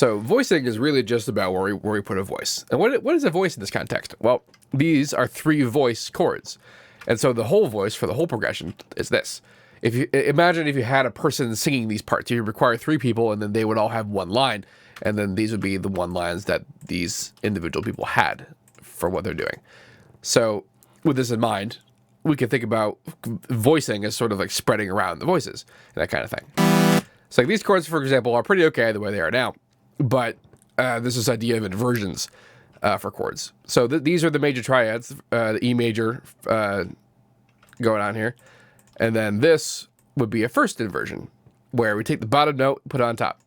So voicing is really just about where we put a voice. And what is a voice in this context? Well, these are 3 voice chords. And so the whole voice for the whole progression is this. If you imagine if you had a person singing these parts, you require 3 people, and then they would all have one line, and then these would be the one lines that these individual people had for what they're doing. So with this in mind, we can think about voicing as sort of like spreading around the voices and that kind of thing. So like these chords, for example, are pretty okay the way they are now, but there's this idea of inversions for chords. So these are the major triads, the E major going on here. And then this would be a first inversion, where we take the bottom note, put it on top.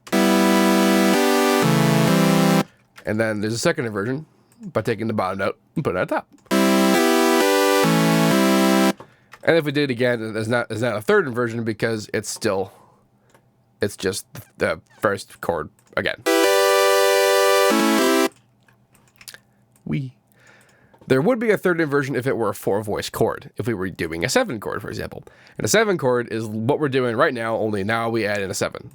And then there's a second inversion by taking the bottom note and put it on top. And if we did it again, there's not a third inversion because it's just the first chord again. There would be a third inversion if it were a 4-voice chord, if we were doing a 7 chord, for example. And a 7 chord is what we're doing right now, only now we add in a 7.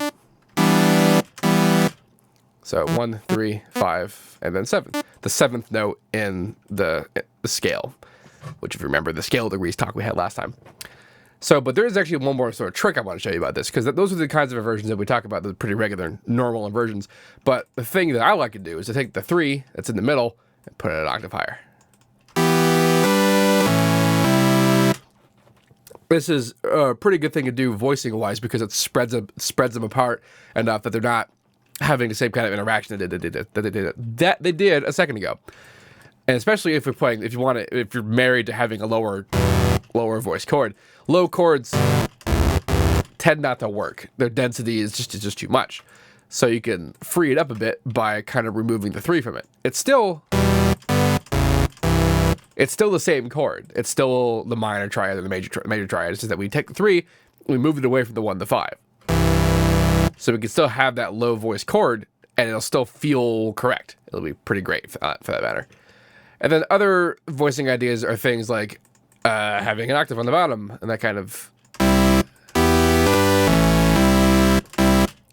So 1, 3, 5, and then 7. The 7th note in the scale, which if you remember the scale degrees talk we had last time. So, but there is actually one more sort of trick I want to show you about this, because those are the kinds of inversions that we talk about, the pretty regular, normal inversions. But the thing that I like to do is to take the 3 that's in the middle and put it an octave higher. This is a pretty good thing to do voicing-wise because it spreads them apart enough that they're not having the same kind of interaction that they did a second ago. And especially if you're married to having a lower voice chord, low chords tend not to work. Their density is just too much. So you can free it up a bit by kind of removing the 3 from it. It's still the same chord. It's still the minor triad and the major triad. It's just that we take the 3, we move it away from the 1 to 5. So we can still have that low voice chord, and it'll still feel correct. It'll be pretty great for that matter. And then other voicing ideas are things like having an octave on the bottom, and that kind of...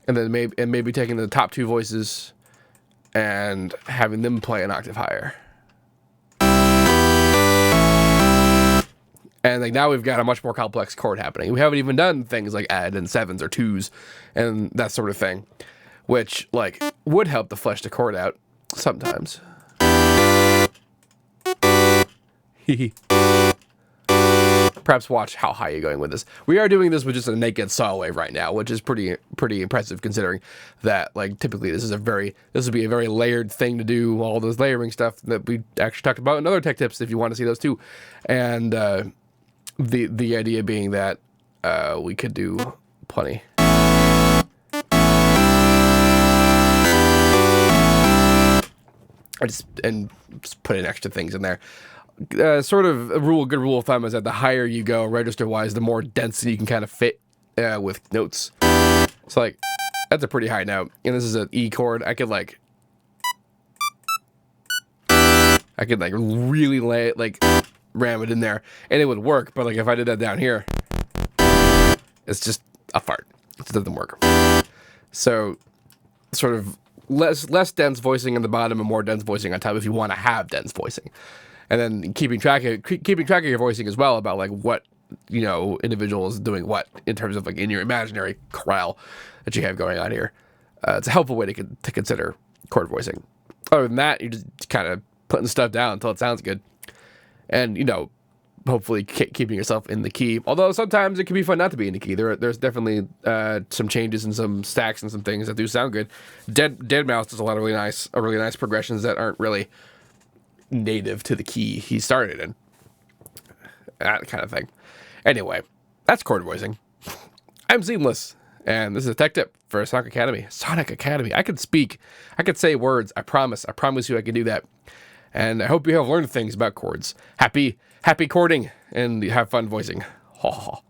And then maybe taking the top 2 voices and having them play an octave higher. And like now we've got a much more complex chord happening. We haven't even done things like add and 7s or 2s and that sort of thing, which like would help to flesh the chord out sometimes. Perhaps watch how high you're going with this. We are doing this with just a naked saw wave right now, which is pretty impressive considering that like typically this would be a very layered thing to do, all those layering stuff that we actually talked about in other tech tips if you want to see those too. And the idea being that we could do plenty. Just put in extra things in there. Sort of a good rule of thumb is that the higher you go register-wise, the more density you can kind of fit with notes. So like, that's a pretty high note, and this is an E chord. I could really ram it in there, and it would work. But like if I did that down here, it's just a fart. It doesn't work. So sort of less dense voicing in the bottom and more dense voicing on top if you want to have dense voicing. And then keeping track of your voicing as well about like what, individual is doing what in terms of like in your imaginary chorale that you have going on here. It's a helpful way to consider chord voicing. Other than that, you're just kind of putting stuff down until it sounds good. And, hopefully keeping yourself in the key. Although sometimes it can be fun not to be in the key. There's definitely some changes and some stacks and some things that do sound good. Dead Mouse does a lot of really nice progressions that aren't really native to the key he started in. That kind of thing. Anyway, that's chord voicing. I'm Seamless, and this is a tech tip for Sonic Academy. Sonic Academy. I could speak. I could say words. I promise. I promise you I can do that. And I hope you have learned things about chords. Happy chording, and have fun voicing. Ha ha ha.